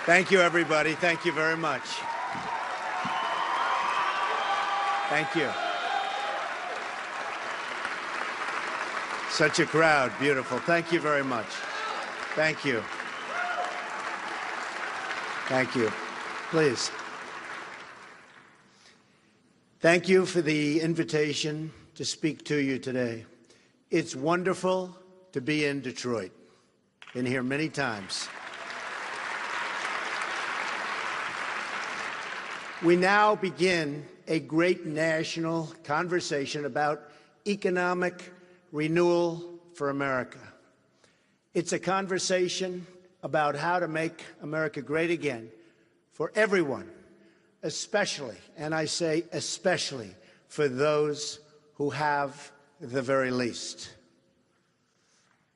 Thank you, everybody. Thank you very much. Thank you. Such a crowd. Beautiful. Thank you very much. Thank you. Thank you. Please. Thank you for the invitation to speak to you today. It's wonderful to be in Detroit. Been here many times. We now begin a great national conversation about economic renewal for America. It's a conversation about how to make America great again for everyone, especially, and I say especially, for those who have the very least.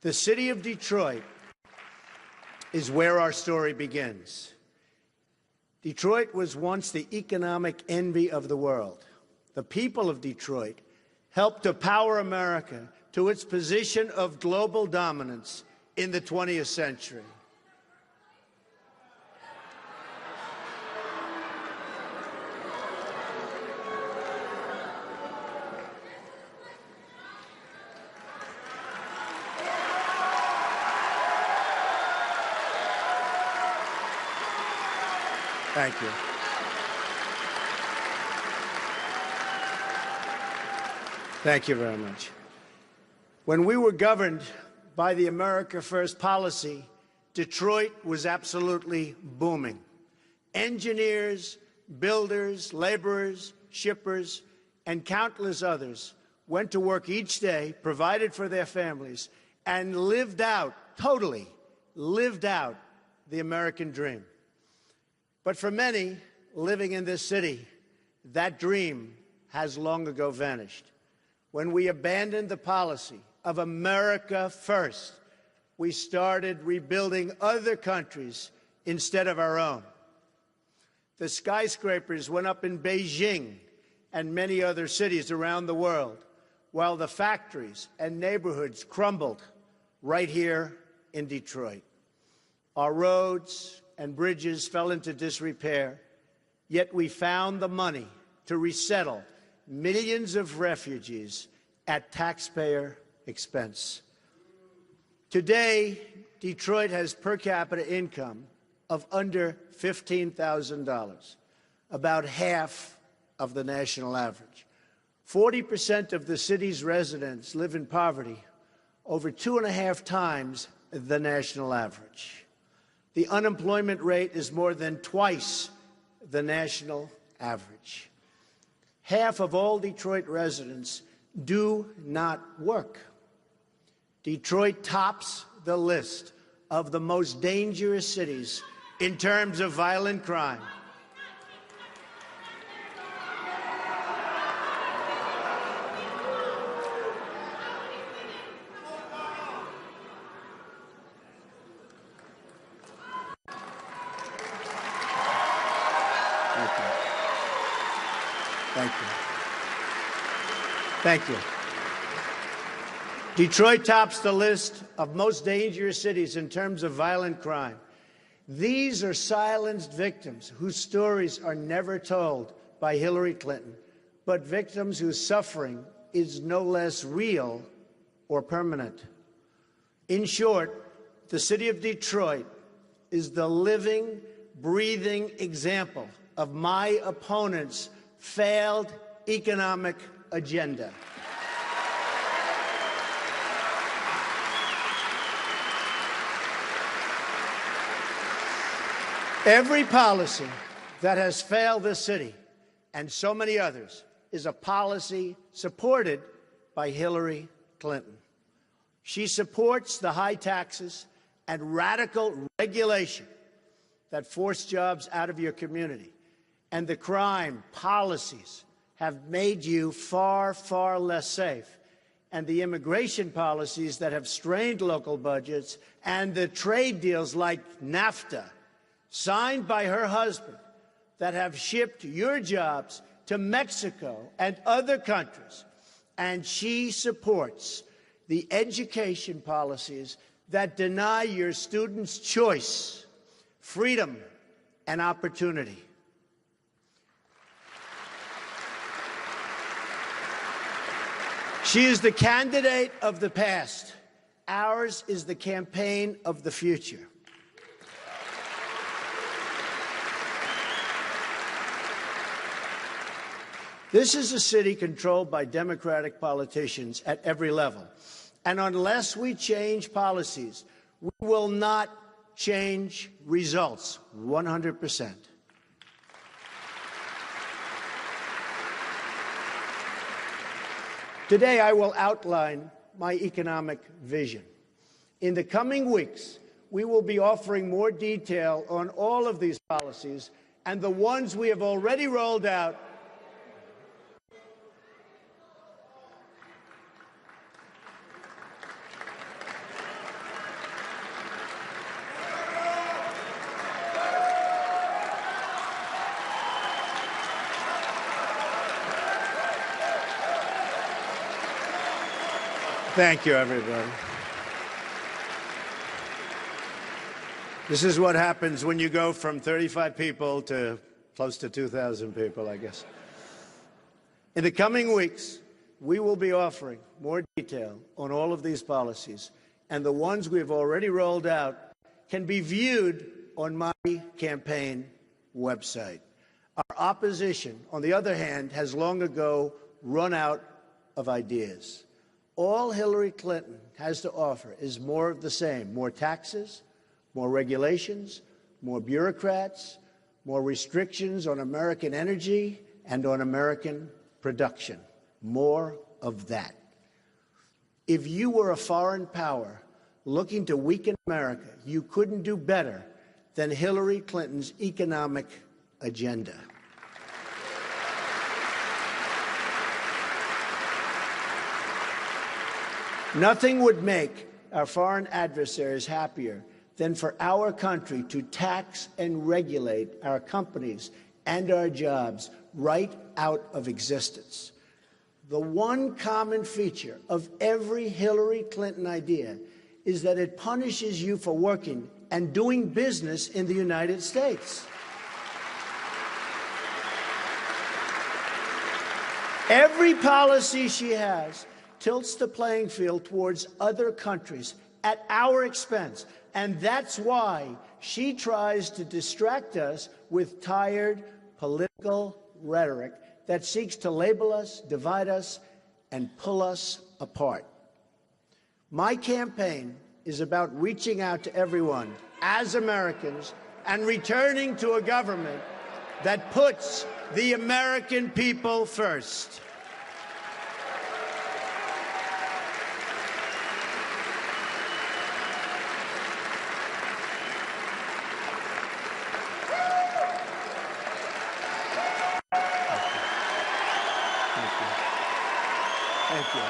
The city of Detroit is where our story begins. Detroit was once the economic envy of the world. The people of Detroit helped to power America to its position of global dominance in the 20th century. Thank you. Thank you very much. When we were governed by the America First policy, Detroit was absolutely booming. Engineers, builders, laborers, shippers, and countless others went to work each day, provided for their families, and lived out, totally lived out, the American dream. But for many living in this city, that dream has long ago vanished. When we abandoned the policy of America First, we started rebuilding other countries instead of our own. The skyscrapers went up in Beijing and many other cities around the world, while the factories and neighborhoods crumbled right here in Detroit. Our roads and bridges fell into disrepair, yet we found the money to resettle millions of refugees at taxpayer expense. Today, Detroit has per capita income of under $15,000, about half of the national average. 40% of the city's residents live in poverty, over 2.5 times the national average. The unemployment rate is more than twice the national average. Half of all Detroit residents do not work. Detroit tops the list of the most dangerous cities in terms of violent crime. Thank you. Thank you. Detroit tops the list of most dangerous cities in terms of violent crime. These are silenced victims whose stories are never told by Hillary Clinton, but victims whose suffering is no less real or permanent. In short, the city of Detroit is the living, breathing example of my opponent's failed economic agenda. Every policy that has failed this city and so many others is a policy supported by Hillary Clinton. She supports the high taxes and radical regulation that force jobs out of your community. And the crime policies have made you far, far less safe. And the immigration policies that have strained local budgets and the trade deals like NAFTA, signed by her husband, that have shipped your jobs to Mexico and other countries. And she supports the education policies that deny your students choice, freedom and opportunity. She is the candidate of the past. Ours is the campaign of the future. This is a city controlled by Democratic politicians at every level. And unless we change policies, we will not change results 100%. Today, I will outline my economic vision. In the coming weeks, we will be offering more detail on all of these policies and the ones we have already rolled out. Thank you, everybody. This is what happens when you go from 35 people to close to 2,000 people, I guess. In the coming weeks, we will be offering more detail on all of these policies, and the ones we've already rolled out can be viewed on my campaign website. Our opposition, on the other hand, has long ago run out of ideas. All Hillary Clinton has to offer is more of the same: more taxes, more regulations, more bureaucrats, more restrictions on American energy and on American production. More of that. If you were a foreign power looking to weaken America, you couldn't do better than Hillary Clinton's economic agenda. Nothing would make our foreign adversaries happier than for our country to tax and regulate our companies and our jobs right out of existence. The one common feature of every Hillary Clinton idea is that it punishes you for working and doing business in the United States. Every policy she has tilts the playing field towards other countries at our expense. And that's why she tries to distract us with tired political rhetoric that seeks to label us, divide us, and pull us apart. My campaign is about reaching out to everyone as Americans and returning to a government that puts the American people first. Thank you.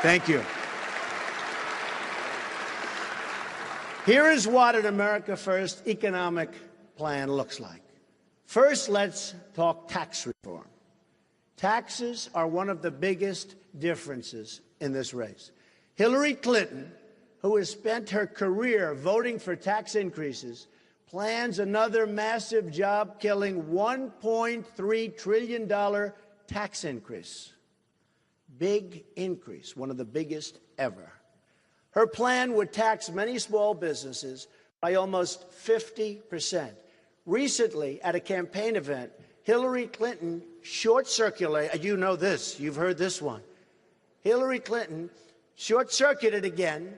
Thank you. Here is what an America First economic plan looks like. First, let's talk tax reform. Taxes are one of the biggest differences in this race. Hillary Clinton, who has spent her career voting for tax increases, plans another massive job-killing $1.3 trillion tax increase. Big increase, one of the biggest ever. Her plan would tax many small businesses by almost 50%. Recently, at a campaign event, Hillary Clinton short-circuited, you know this, you've heard this one. Hillary Clinton short-circuited again,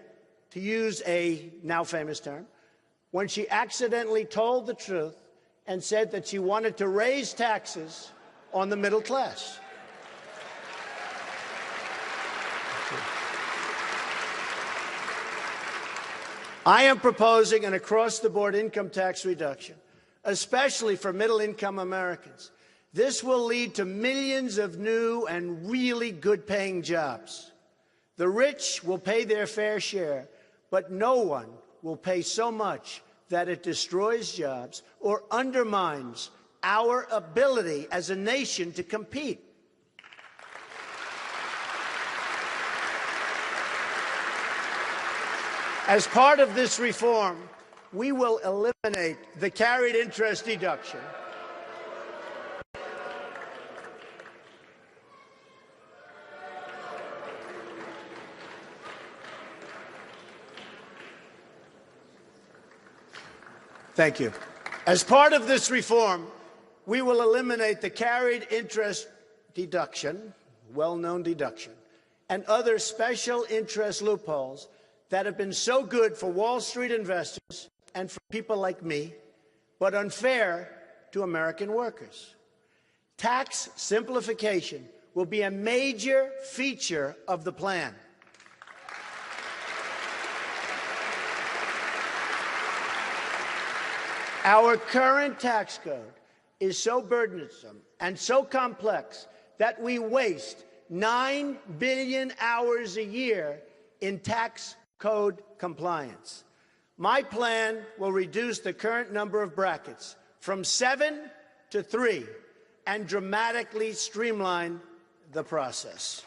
to use a now famous term, when she accidentally told the truth and said that she wanted to raise taxes on the middle class. I am proposing an across-the-board income tax reduction, especially for middle-income Americans. This will lead to millions of new and really good-paying jobs. The rich will pay their fair share, but no one will pay so much that it destroys jobs or undermines our ability as a nation to compete. As part of this reform, we will eliminate the carried interest deduction. Thank you. As part of this reform, we will eliminate the carried interest deduction, well-known deduction, and other special interest loopholes that have been so good for Wall Street investors and for people like me, but unfair to American workers. Tax simplification will be a major feature of the plan. Our current tax code is so burdensome and so complex that we waste 9 billion hours a year in tax code compliance. My plan will reduce the current number of brackets from 7 to 3 and dramatically streamline the process.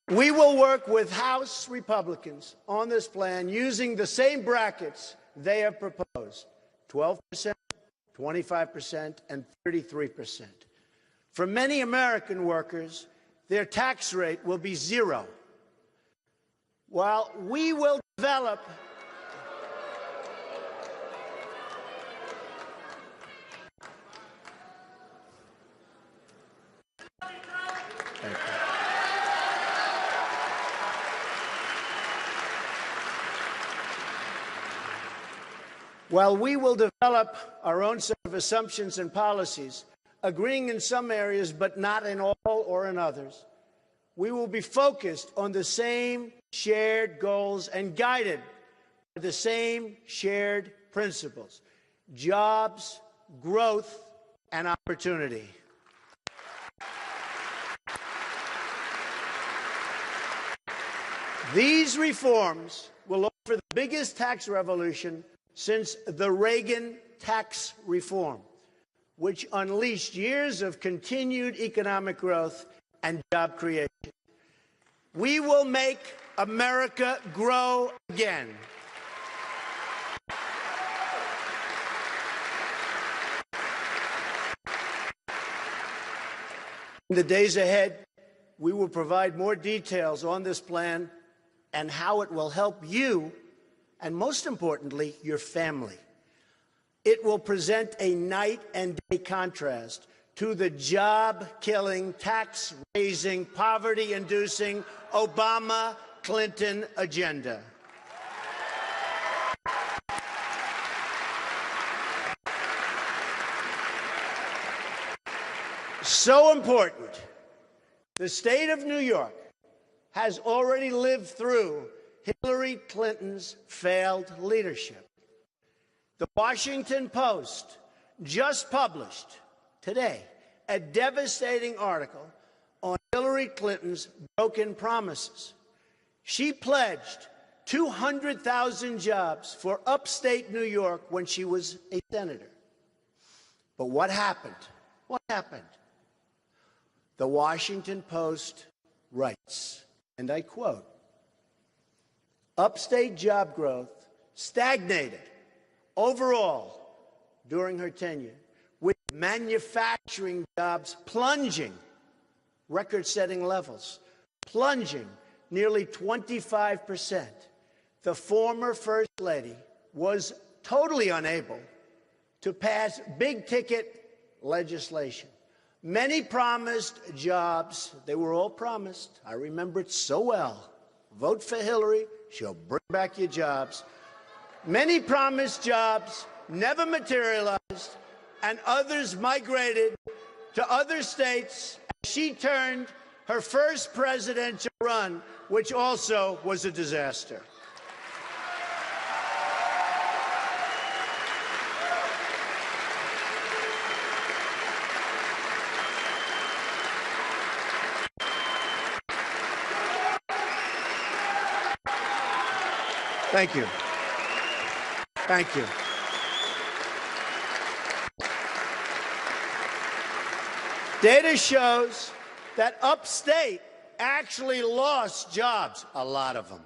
We will work with House Republicans on this plan using the same brackets they have proposed: 12%, 25%, and 33%. For many American workers, their tax rate will be 0. While we will develop our own set of assumptions and policies, agreeing in some areas but not in all or in others, we will be focused on the same shared goals and guided by the same shared principles: jobs, growth, and opportunity. These reforms will offer the biggest tax revolution since the Reagan tax reform, which unleashed years of continued economic growth and job creation. We will make America grow again. In the days ahead, we will provide more details on this plan and how it will help you, and most importantly, your family. It will present a night and day contrast to the job-killing, tax-raising, poverty-inducing Obama-Clinton agenda. So important, the state of New York has already lived through Hillary Clinton's failed leadership. The Washington Post just published today a devastating article on Hillary Clinton's broken promises. She pledged 200,000 jobs for upstate New York when she was a senator. But what happened? What happened? The Washington Post writes, and I quote, "Upstate job growth stagnated overall during her tenure, with manufacturing jobs plunging, record-setting levels, plunging nearly 25%. The former First Lady was totally unable to pass big-ticket legislation. Many promised jobs. They were all promised. I remember it so well. Vote for Hillary. She'll bring back your jobs. Many promised jobs never materialized, and others migrated to other states. She turned her first presidential run, which also was a disaster." Thank you. Thank you. Data shows that upstate actually lost jobs, a lot of them,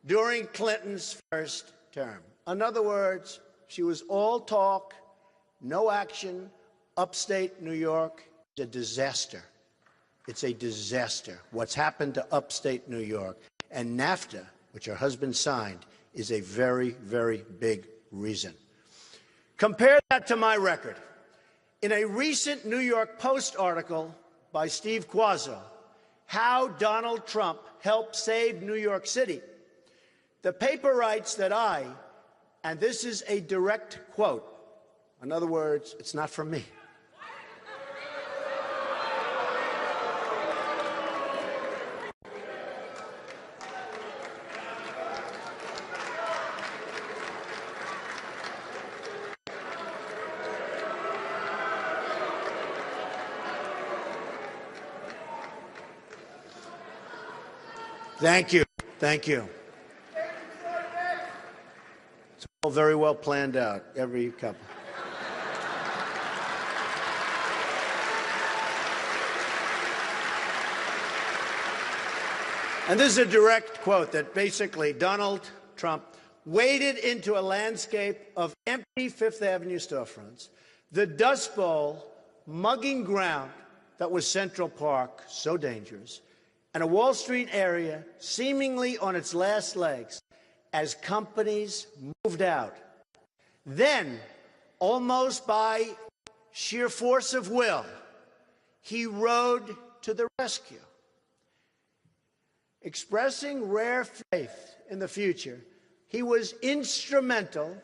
during Clinton's first term. In other words, she was all talk, no action. Upstate New York is a disaster. It's a disaster. What's happened to upstate New York. And NAFTA, which her husband signed, is a very, very big reason. Compare that to my record. In a recent New York Post article by Steve Quazzo, How Donald Trump Helped Save New York City, the paper writes that and this is a direct quote, in other words, it's not from me. Thank you. Thank you. It's all very well planned out, every couple. And this is a direct quote that basically Donald Trump waded into a landscape of empty Fifth Avenue storefronts, the Dust Bowl, mugging ground that was Central Park, so dangerous, and a Wall Street area seemingly on its last legs as companies moved out. Then, almost by sheer force of will, he rode to the rescue. Expressing rare faith in the future, he was instrumental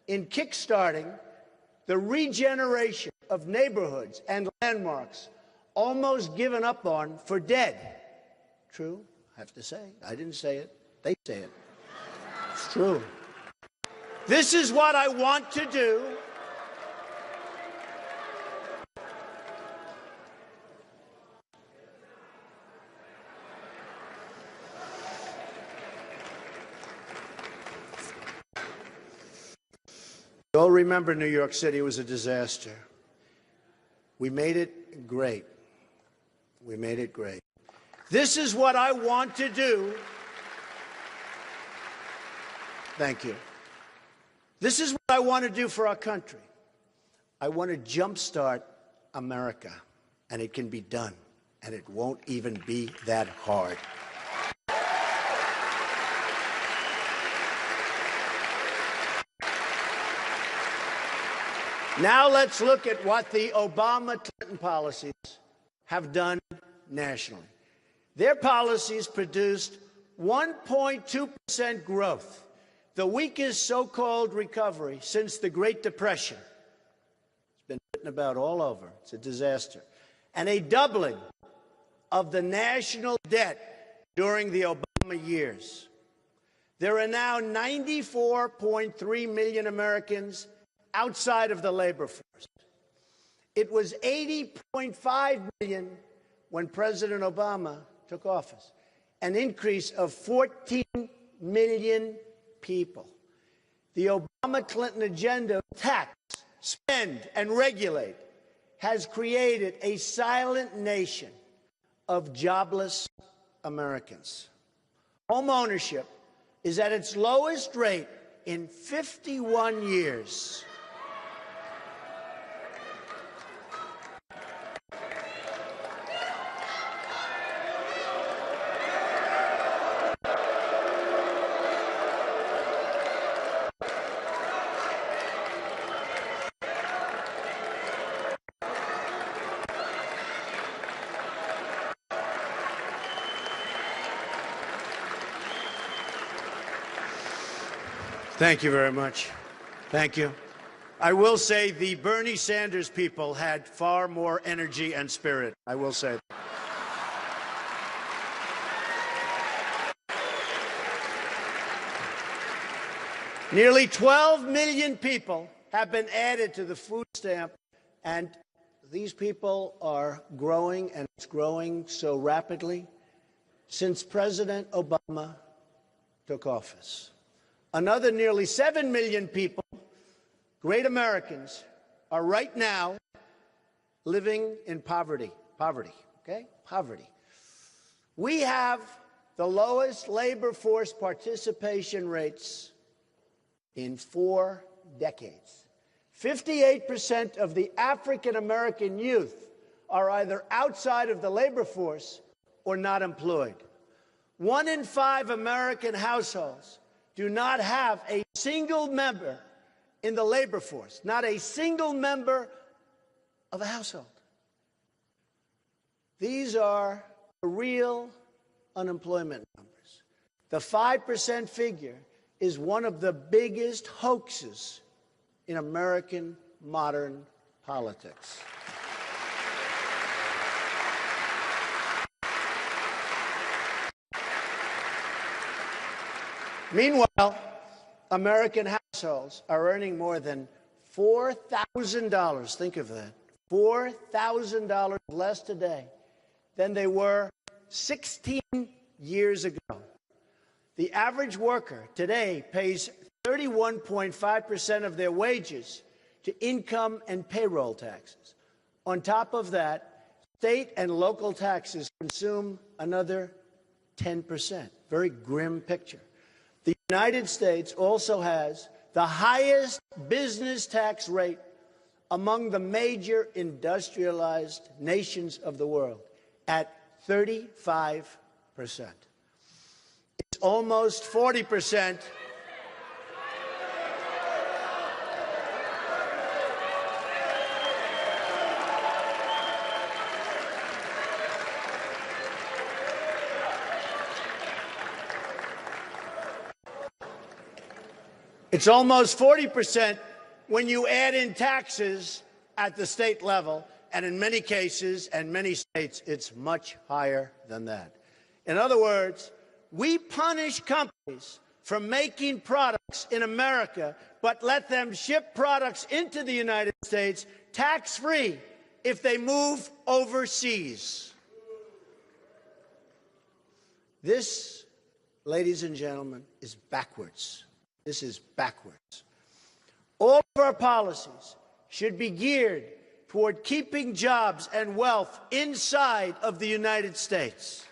in kickstarting the regeneration of neighborhoods and landmarks almost given up on for dead. True, I have to say. I didn't say it. They say it. It's true. This is what I want to do. You all remember New York City was a disaster. We made it great. We made it great. This is what I want to do. Thank you. This is what I want to do for our country. I want to jumpstart America, and it can be done, and it won't even be that hard. Now let's look at what the Obama-Clinton policies have done nationally. Their policies produced 1.2% growth, the weakest so-called recovery since the Great Depression. It's been written about all over. It's a disaster. And a doubling of the national debt during the Obama years. There are now 94.3 million Americans outside of the labor force. It was 80.5 million when President Obama took office, an increase of 14 million people. The Obama-Clinton agenda of tax, spend, and regulate has created a silent nation of jobless Americans. Home ownership is at its lowest rate in 51 years. Thank you very much. Thank you. I will say the Bernie Sanders people had far more energy and spirit. I will say that. Nearly 12 million people have been added to the food stamp, and these people are growing, and it's growing so rapidly since President Obama took office. Another nearly 7 million people, great Americans, are right now living in poverty. Poverty, okay? Poverty. We have the lowest labor force participation rates in 4 decades. 58% of the African American youth are either outside of the labor force or not employed. 1 in 5 American households do not have a single member in the labor force, not a single member of a household. These are real unemployment numbers. The 5% figure is one of the biggest hoaxes in American modern politics. Meanwhile, American households are earning more than $4,000, think of that, $4,000 less today than they were 16 years ago. The average worker today pays 31.5% of their wages to income and payroll taxes. On top of that, state and local taxes consume another 10%. Very grim picture. The United States also has the highest business tax rate among the major industrialized nations of the world at 35%. It's almost 40%. It's almost 40% when you add in taxes at the state level, and in many cases and many states, it's much higher than that. In other words, we punish companies for making products in America, but let them ship products into the United States tax-free if they move overseas. This, ladies and gentlemen, is backwards. This is backwards. All of our policies should be geared toward keeping jobs and wealth inside of the United States.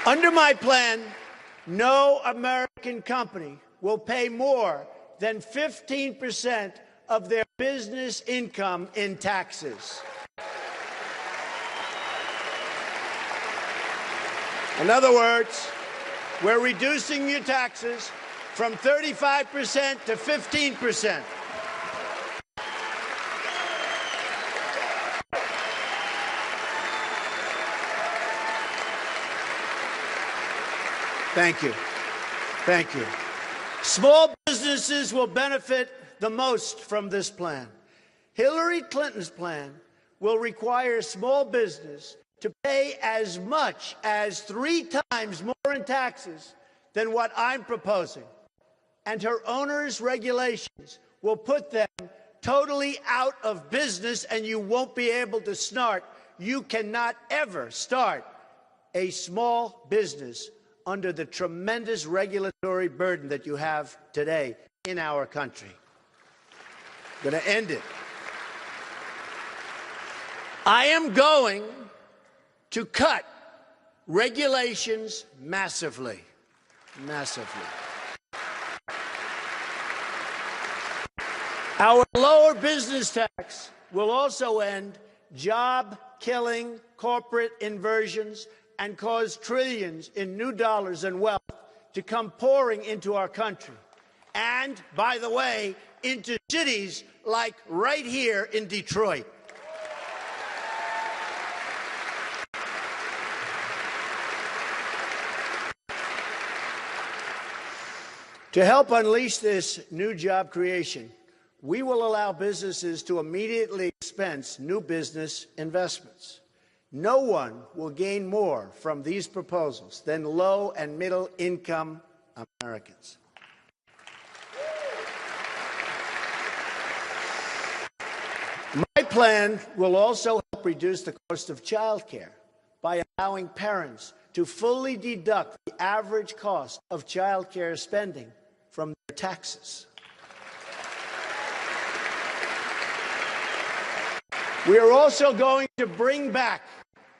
Under my plan, no American company will pay more than 15% of their business income in taxes. In other words, we're reducing your taxes from 35% to 15%. Thank you. Thank you. Small businesses will benefit the most from this plan. Hillary Clinton's plan will require small business to pay as much as 3 times more in taxes than what I'm proposing. And her onerous regulations will put them totally out of business, and you won't be able to start. You cannot ever start a small business under the tremendous regulatory burden that you have today in our country. I'm going to end it. I am going to cut regulations massively, massively. Our lower business tax will also end job-killing corporate inversions and cause trillions in new dollars and wealth to come pouring into our country. And, by the way, into cities like right here in Detroit. To help unleash this new job creation, we will allow businesses to immediately expense new business investments. No one will gain more from these proposals than low and middle income Americans. My plan will also help reduce the cost of child care by allowing parents to fully deduct the average cost of child care spending from their taxes. We are also going to bring back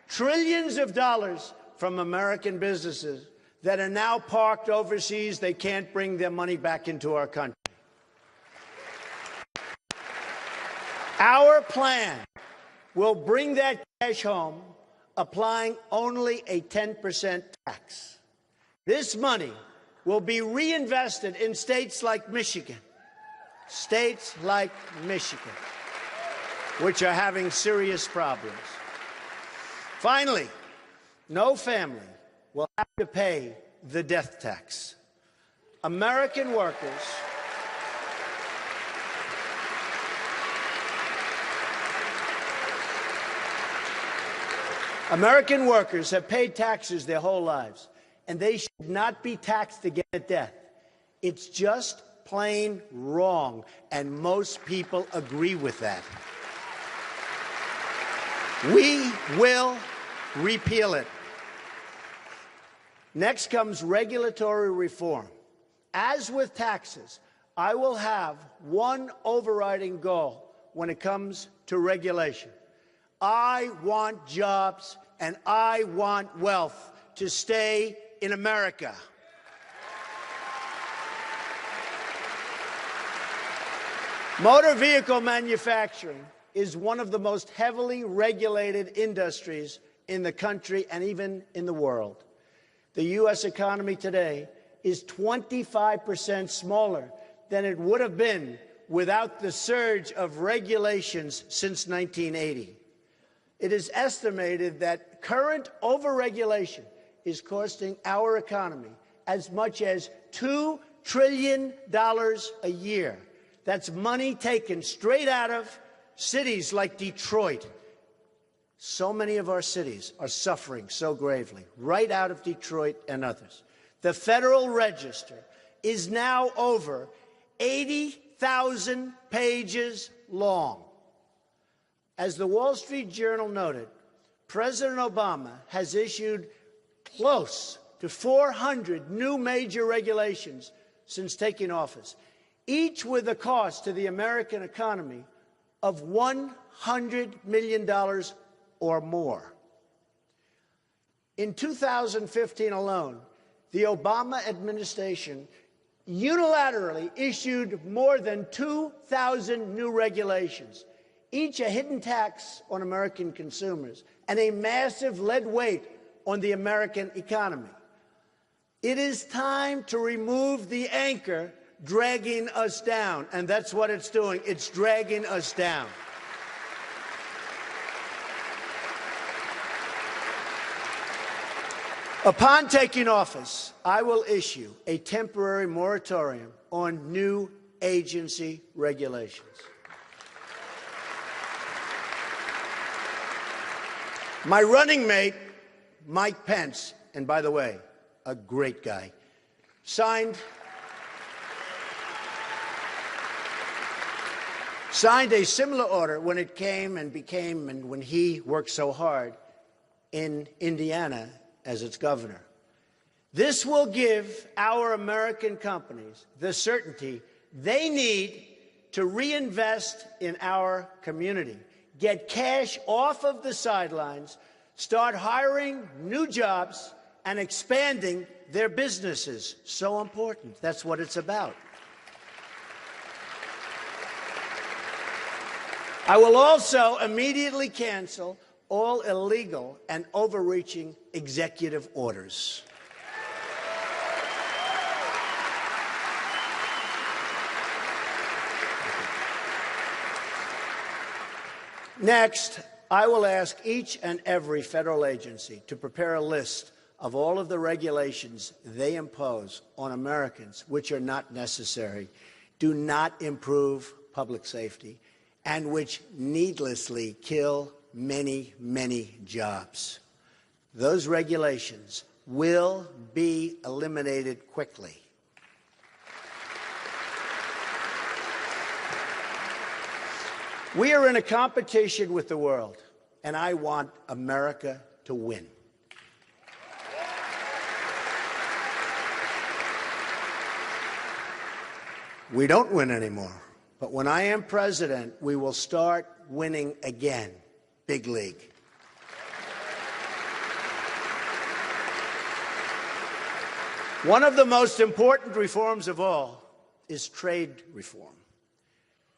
trillions of dollars from American businesses that are now parked overseas. They can't bring their money back into our country. Our plan will bring that cash home, applying only a 10% tax. This money will be reinvested in states like Michigan, which are having serious problems. Finally, no family will have to pay the death tax. American workers have paid taxes their whole lives, and they should not be taxed again at death. It's just plain wrong, and most people agree with that. We will repeal it. Next comes regulatory reform. As with taxes, I will have one overriding goal when it comes to regulation. I want jobs and I want wealth to stay in America. Motor vehicle manufacturing is one of the most heavily regulated industries in the country and even in the world. The U.S. economy today is 25% smaller than it would have been without the surge of regulations since 1980. It is estimated that current overregulation is costing our economy as much as $2 trillion a year. That's money taken straight out of cities like Detroit. So many of our cities are suffering so gravely, right out of Detroit and others. The Federal Register is now over 80,000 pages long. As the Wall Street Journal noted, President Obama has issued close to 400 new major regulations since taking office, each with a cost to the American economy of $100 million or more. In 2015 alone, the Obama administration unilaterally issued more than 2,000 new regulations, each a hidden tax on American consumers and a massive lead weight on the American economy. It is time to remove the anchor dragging us down, and that's what it's doing. It's dragging us down. Upon taking office, I will issue a temporary moratorium on new agency regulations. My running mate, Mike Pence, and by the way, a great guy, signed a similar order when it came and became, and when he worked so hard in Indiana as its governor. This will give our American companies the certainty they need to reinvest in our community, get cash off of the sidelines, start hiring new jobs, and expanding their businesses. So important. That's what it's about. I will also immediately cancel all illegal and overreaching executive orders. Next, I will ask each and every federal agency to prepare a list of all of the regulations they impose on Americans which are not necessary, do not improve public safety, and which needlessly kill many, many jobs. Those regulations will be eliminated quickly. We are in a competition with the world, and I want America to win. We don't win anymore, But when I am president, we will start winning again. Big league. One of the most important reforms of all is trade reform.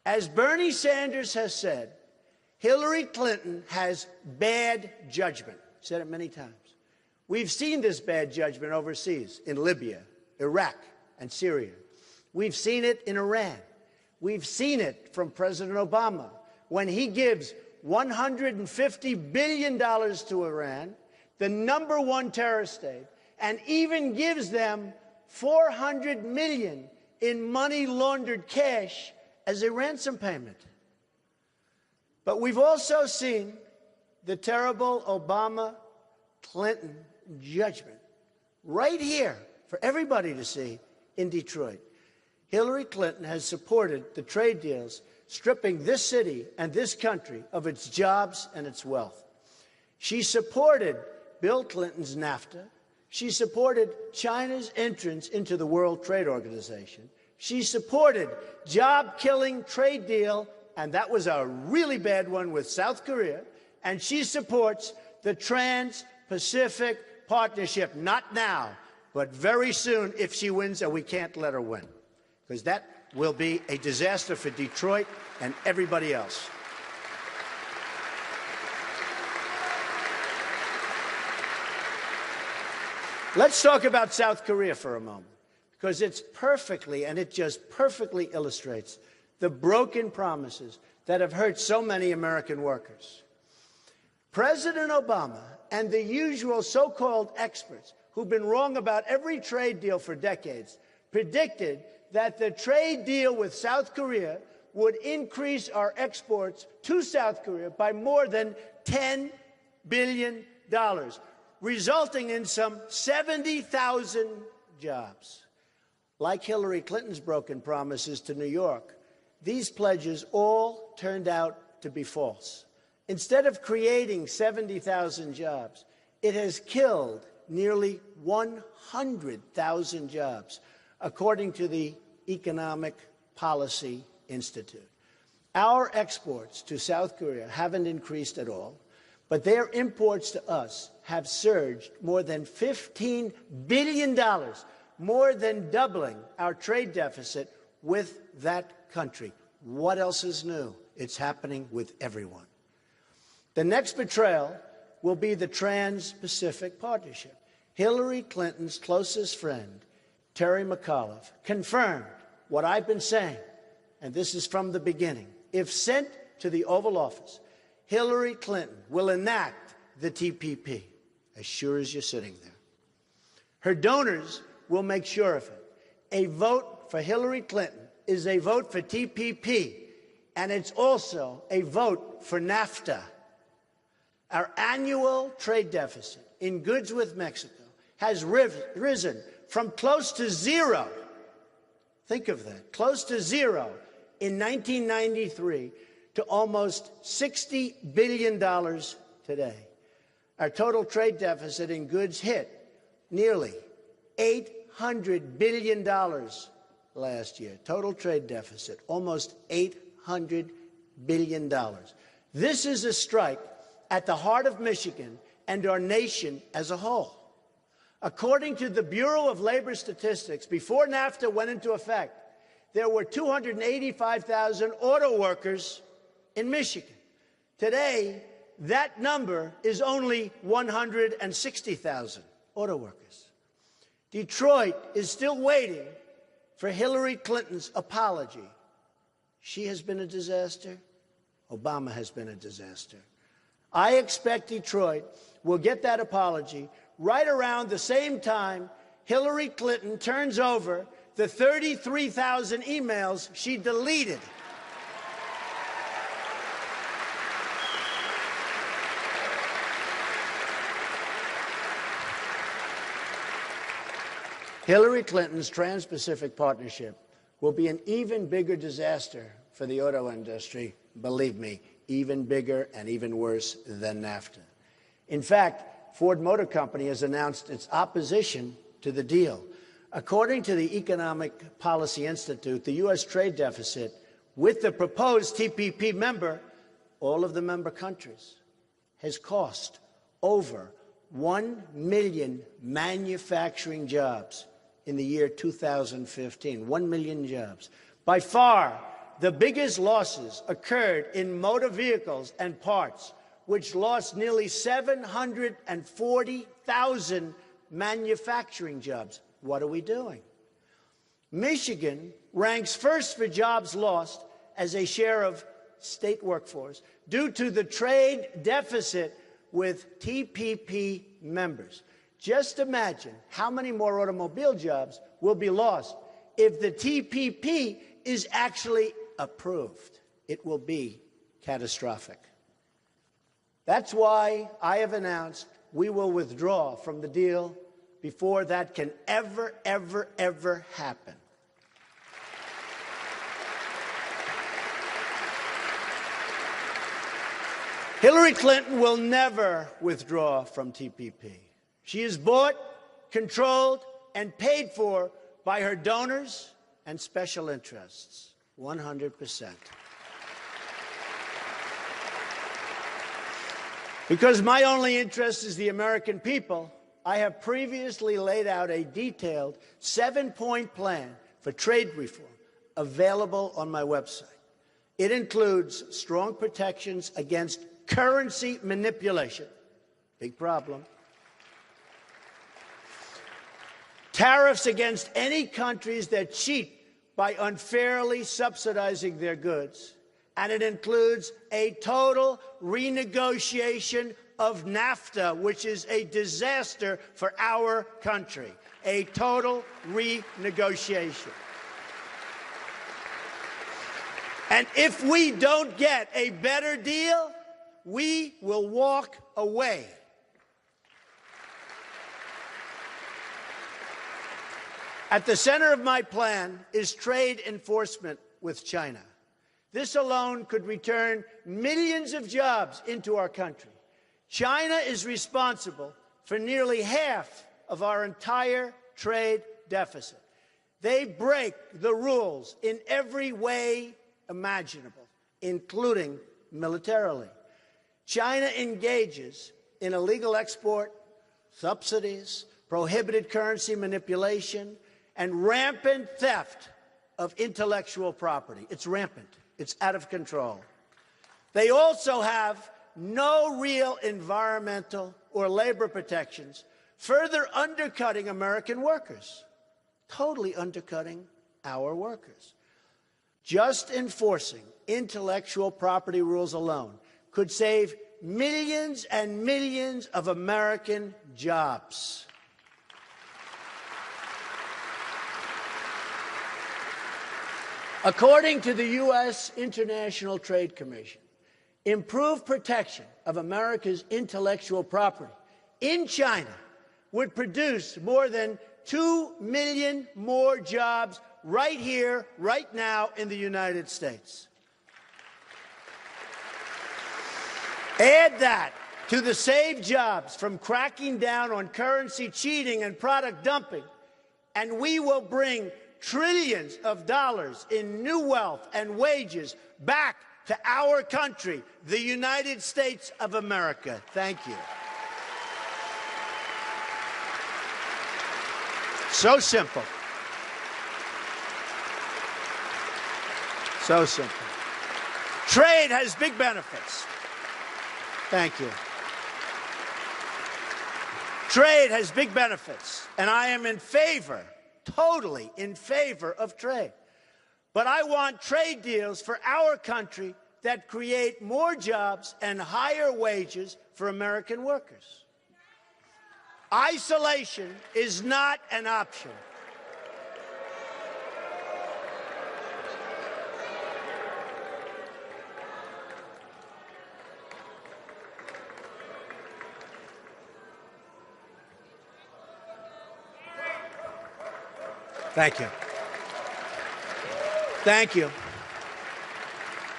As Bernie Sanders has said, Hillary Clinton has bad judgment. Said it many times. We've seen this bad judgment overseas in Libya, Iraq, and Syria. We've seen it in Iran. We've seen it from President Obama when he gives $150 billion to Iran, the #1 terrorist state, and even gives them $400 million in money laundered cash as a ransom payment. But we've also seen the terrible Obama-Clinton judgment right here for everybody to see in Detroit. Hillary Clinton has supported the trade deals stripping this city and this country of its jobs and its wealth. She supported Bill Clinton's NAFTA. She supported China's entrance into the World Trade Organization. She supported job-killing trade deal, and that was a really bad one, with South Korea. And she supports the Trans-Pacific Partnership, not now, but very soon if she wins, and we can't let her win, because that will be a disaster for Detroit and everybody else. Let's talk about South Korea for a moment, because it's perfectly, and it just perfectly illustrates the broken promises that have hurt so many American workers. President Obama and the usual so-called experts who've been wrong about every trade deal for decades predicted that the trade deal with South Korea would increase our exports to South Korea by more than $10 billion, resulting in some 70,000 jobs. Like Hillary Clinton's broken promises to New York, these pledges all turned out to be false. Instead of creating 70,000 jobs, it has killed nearly 100,000 jobs, according to the Economic Policy Institute. Our exports to South Korea haven't increased at all, but their imports to us have surged more than $15 billion, more than doubling our trade deficit with that country. What else is new? It's happening with everyone. The next betrayal will be the Trans-Pacific Partnership. Hillary Clinton's closest friend, Terry McAuliffe, confirmed what I've been saying, and this is from the beginning. If sent to the Oval Office, Hillary Clinton will enact the TPP, as sure as you're sitting there. Her donors will make sure of it. A vote for Hillary Clinton is a vote for TPP, and it's also a vote for NAFTA. Our annual trade deficit in goods with Mexico has risen from close to zero, think of that, close to zero in 1993 to almost $60 billion today. Our total trade deficit in goods hit nearly $800 billion last year. Total trade deficit, almost $800 billion. This is a strike at the heart of Michigan and our nation as a whole. According to the Bureau of Labor Statistics, before NAFTA went into effect, there were 285,000 auto workers in Michigan. Today, that number is only 160,000 auto workers. Detroit is still waiting for Hillary Clinton's apology. She has been a disaster. Obama has been a disaster. I expect Detroit will get that apology right around the same time Hillary Clinton turns over the 33,000 emails she deleted. Hillary Clinton's Trans-Pacific Partnership will be an even bigger disaster for the auto industry, believe me, even bigger and even worse than NAFTA. In fact, Ford Motor Company has announced its opposition to the deal. According to the Economic Policy Institute, the U.S. trade deficit with the proposed TPP member, all of the member countries, has cost over 1 million manufacturing jobs in the year 2015. 1 million jobs. By far, the biggest losses occurred in motor vehicles and parts, which lost nearly 740,000 manufacturing jobs. What are we doing? Michigan ranks first for jobs lost as a share of state workforce due to the trade deficit with TPP members. Just imagine how many more automobile jobs will be lost if the TPP is actually approved. It will be catastrophic. That's why I have announced we will withdraw from the deal before that can ever happen. Hillary Clinton will never withdraw from TPP. She is bought, controlled, and paid for by her donors and special interests, 100%. Because my only interest is the American people, I have previously laid out a detailed 7-point plan for trade reform available on my website. It includes strong protections against currency manipulation, big problem, tariffs against any countries that cheat by unfairly subsidizing their goods, and it includes a total renegotiation of NAFTA, which is a disaster for our country, a total renegotiation. And if we don't get a better deal, we will walk away. At the center of my plan is trade enforcement with China. This alone could return millions of jobs into our country. China is responsible for nearly half of our entire trade deficit. They break the rules in every way imaginable, including militarily. China engages in illegal export, subsidies, prohibited currency manipulation, and rampant theft of intellectual property. It's rampant. It's out of control. They also have no real environmental or labor protections, further undercutting American workers, totally undercutting our workers. Just enforcing intellectual property rules alone could save millions and millions of American jobs. According to the U.S. International Trade Commission, improved protection of America's intellectual property in China would produce more than 2 million more jobs right here, right now in the United States. Add that to the saved jobs from cracking down on currency cheating and product dumping, and we will bring trillions of dollars in new wealth and wages back to our country, the United States of America. Thank you. So simple. So simple. Trade has big benefits. Thank you. Trade has big benefits, and I am in favor, totally in favor of trade. But I want trade deals for our country that create more jobs and higher wages for American workers. Isolation is not an option. Thank you. Thank you.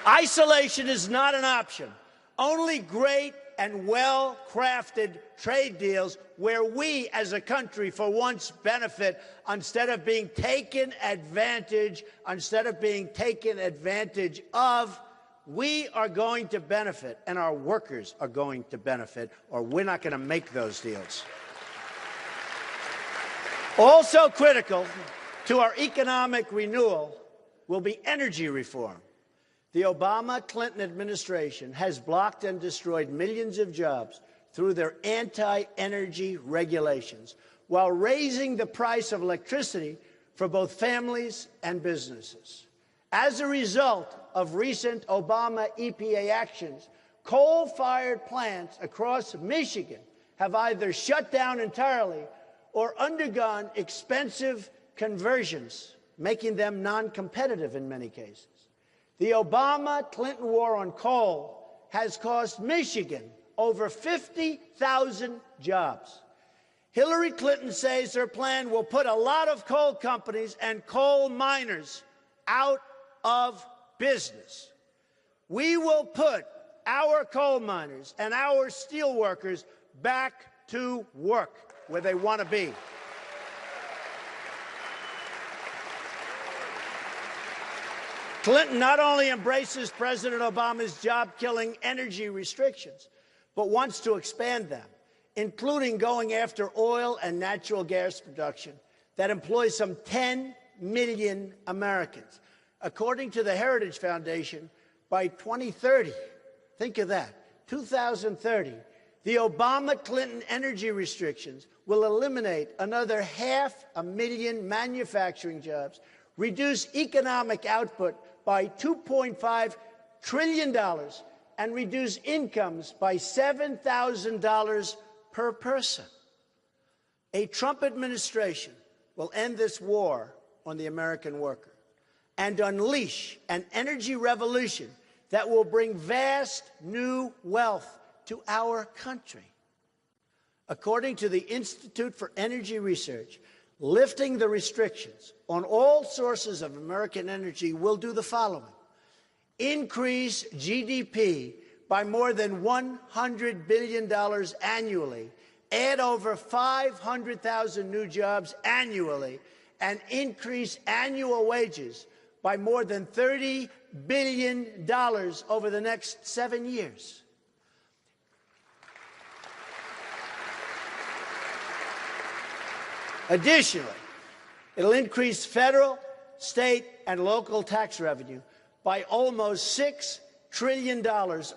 Isolation is not an option. Only great and well-crafted trade deals where we as a country for once benefit instead of being taken advantage of. We are going to benefit, and our workers are going to benefit, or we're not going to make those deals. Also critical to our economic renewal will be energy reform. The Obama-Clinton administration has blocked and destroyed millions of jobs through their anti-energy regulations, while raising the price of electricity for both families and businesses. As a result of recent Obama EPA actions, coal-fired plants across Michigan have either shut down entirely or undergone expensive conversions, making them non-competitive in many cases. The Obama-Clinton war on coal has cost Michigan over 50,000 jobs. Hillary Clinton says her plan will put a lot of coal companies and coal miners out of business. We will put our coal miners and our steel workers back to work where they want to be. Clinton not only embraces President Obama's job-killing energy restrictions, but wants to expand them, including going after oil and natural gas production that employs some 10 million Americans. According to the Heritage Foundation, by 2030, think of that, 2030, the Obama-Clinton energy restrictions will eliminate another 500,000 manufacturing jobs, reduce economic output by $2.5 trillion, and reduce incomes by $7,000 per person. A Trump administration will end this war on the American worker and unleash an energy revolution that will bring vast new wealth to our country. According to the Institute for Energy Research, lifting the restrictions on all sources of American energy will do the following: increase GDP by more than $100 billion annually, add over 500,000 new jobs annually, and increase annual wages by more than $30 billion over the next 7 years. Additionally, it'll increase federal, state, and local tax revenue by almost $6 trillion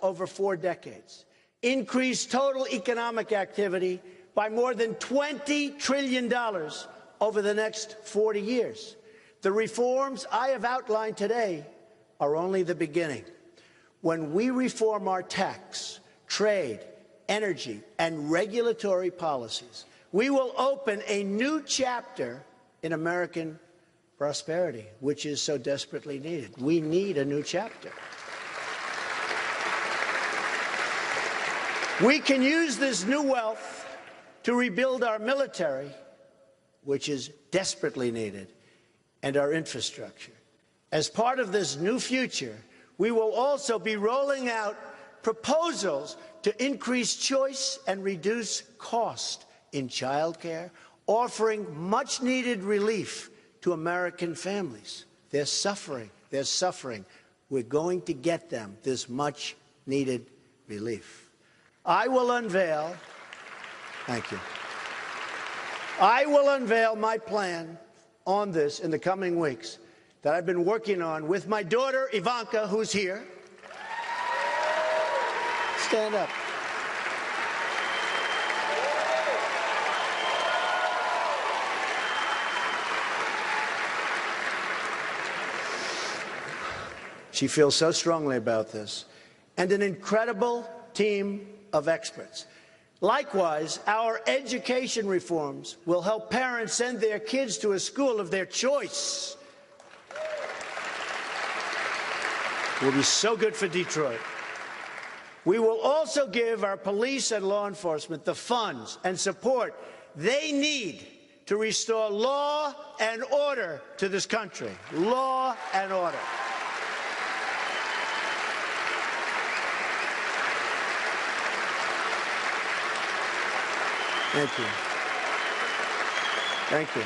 over 4 decades, increase total economic activity by more than $20 trillion over the next 40 years. The reforms I have outlined today are only the beginning. When we reform our tax, trade, energy, and regulatory policies, we will open a new chapter in American prosperity, which is so desperately needed. We need a new chapter. We can use this new wealth to rebuild our military, which is desperately needed, and our infrastructure. As part of this new future, we will also be rolling out proposals to increase choice and reduce cost in childcare, offering much-needed relief to American families. They're suffering. They're suffering. We're going to get them this much-needed relief. I will unveil, thank you. I will unveil my plan on this in the coming weeks that I've been working on with my daughter, Ivanka, who's here. Stand up. She feels so strongly about this, and an incredible team of experts. Likewise, our education reforms will help parents send their kids to a school of their choice. It will be so good for Detroit. We will also give our police and law enforcement the funds and support they need to restore law and order to this country. Law and order. Thank you. Thank you.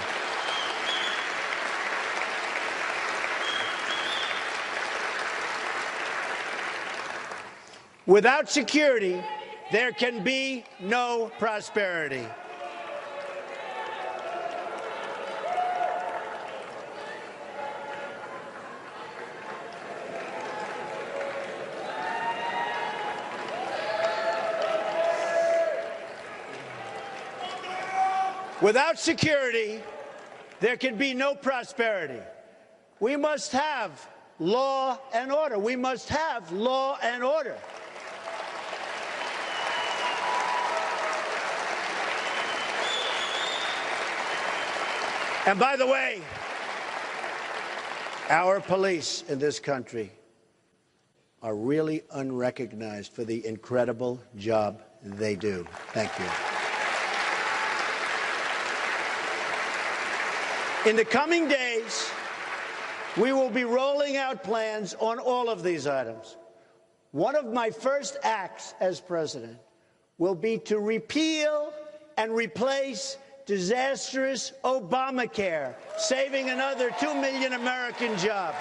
Without security, there can be no prosperity. Without security, there can be no prosperity. We must have law and order. We must have law and order. And by the way, our police in this country are really unrecognized for the incredible job they do. Thank you. In the coming days, we will be rolling out plans on all of these items. One of my first acts as president will be to repeal and replace disastrous Obamacare, saving another 2 million American jobs.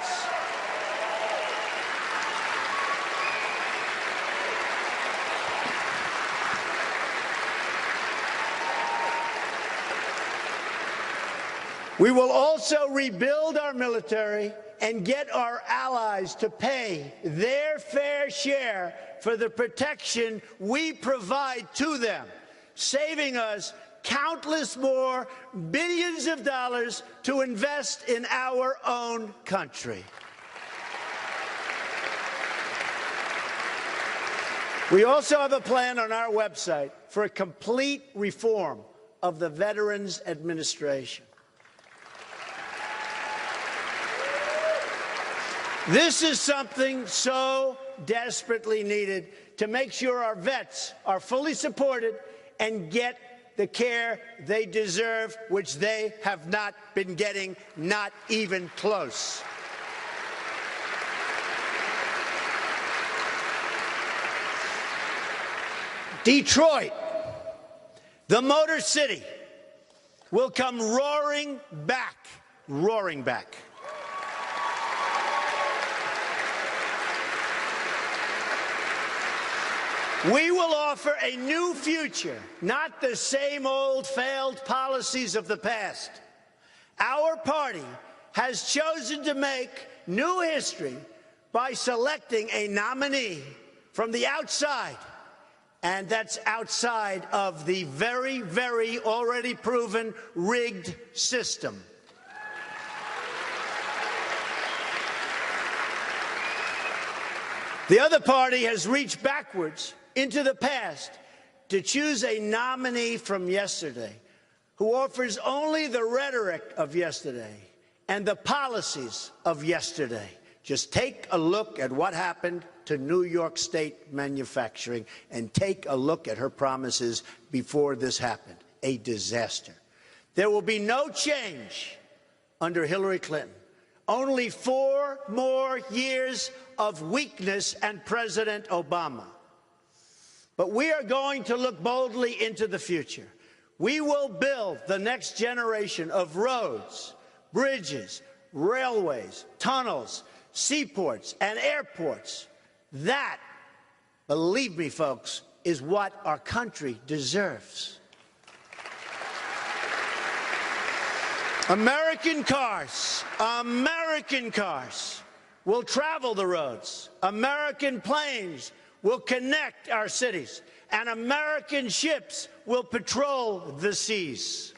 We will also rebuild our military and get our allies to pay their fair share for the protection we provide to them, saving us countless more billions of dollars to invest in our own country. We also have a plan on our website for a complete reform of the Veterans Administration. This is something so desperately needed to make sure our vets are fully supported and get the care they deserve, which they have not been getting, not even close. Detroit, the Motor City, will come roaring back, roaring back. We will offer a new future, not the same old failed policies of the past. Our party has chosen to make new history by selecting a nominee from the outside, and that's outside of the very, very already proven rigged system. The other party has reached backwards into the past to choose a nominee from yesterday who offers only the rhetoric of yesterday and the policies of yesterday. Just take a look at what happened to New York State manufacturing and take a look at her promises before this happened. A disaster. There will be no change under Hillary Clinton. Only 4 more years of weakness and President Obama. But we are going to look boldly into the future. We will build the next generation of roads, bridges, railways, tunnels, seaports, and airports. That, believe me, folks, is what our country deserves. American cars will travel the roads. American planes will connect our cities, and American ships will patrol the seas.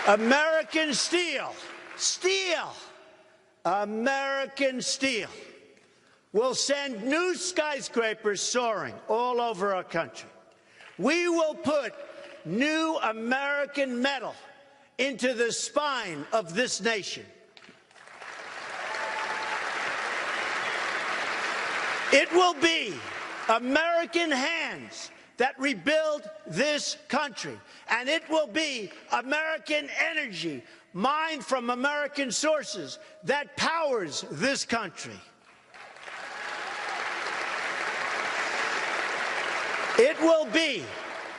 American steel, American steel will send new skyscrapers soaring all over our country. We will put new American metal into the spine of this nation. It will be American hands that rebuild this country, and it will be American energy mined from American sources that powers this country. It will be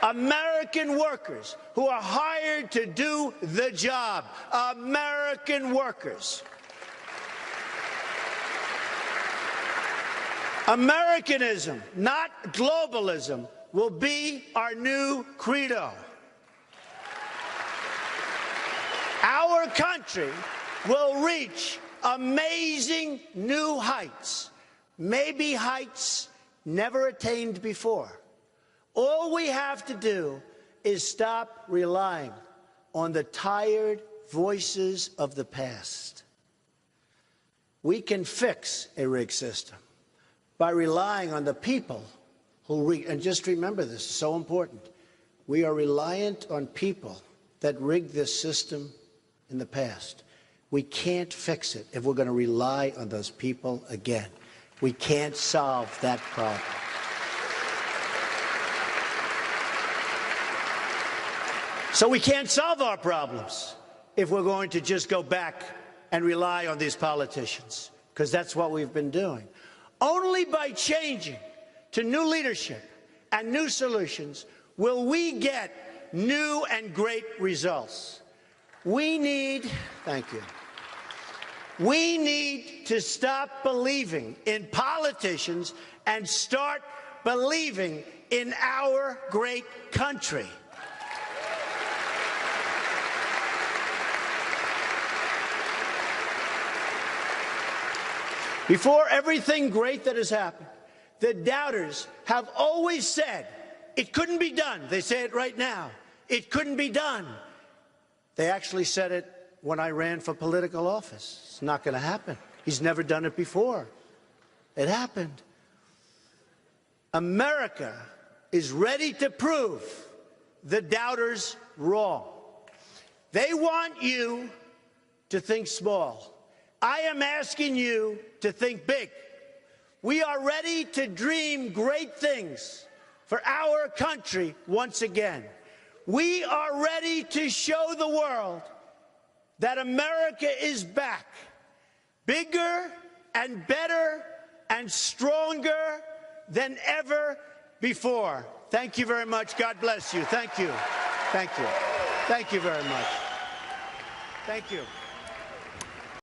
American workers who are hired to do the job. American workers. Americanism, not globalism, will be our new credo. Our country will reach amazing new heights, maybe heights never attained before. All we have to do is stop relying on the tired voices of the past. We can fix a rigged system by relying on the people who and just remember this, is so important. We are reliant on people that rigged this system in the past. We can't fix it if we're going to rely on those people again. We can't solve that problem. So we can't solve our problems if we're going to just go back and rely on these politicians, because that's what we've been doing. Only by changing to new leadership and new solutions will we get new and great results. We need, thank you, we need to stop believing in politicians and start believing in our great country. Before everything great that has happened, the doubters have always said, it couldn't be done. They say it right now. It couldn't be done. They actually said it when I ran for political office. It's not going to happen. He's never done it before. It happened. America is ready to prove the doubters wrong. They want you to think small. I am asking you to think big. We are ready to dream great things for our country once again. We are ready to show the world that America is back, bigger and better and stronger than ever before. Thank you very much. God bless you. Thank you. Thank you. Thank you very much. Thank you.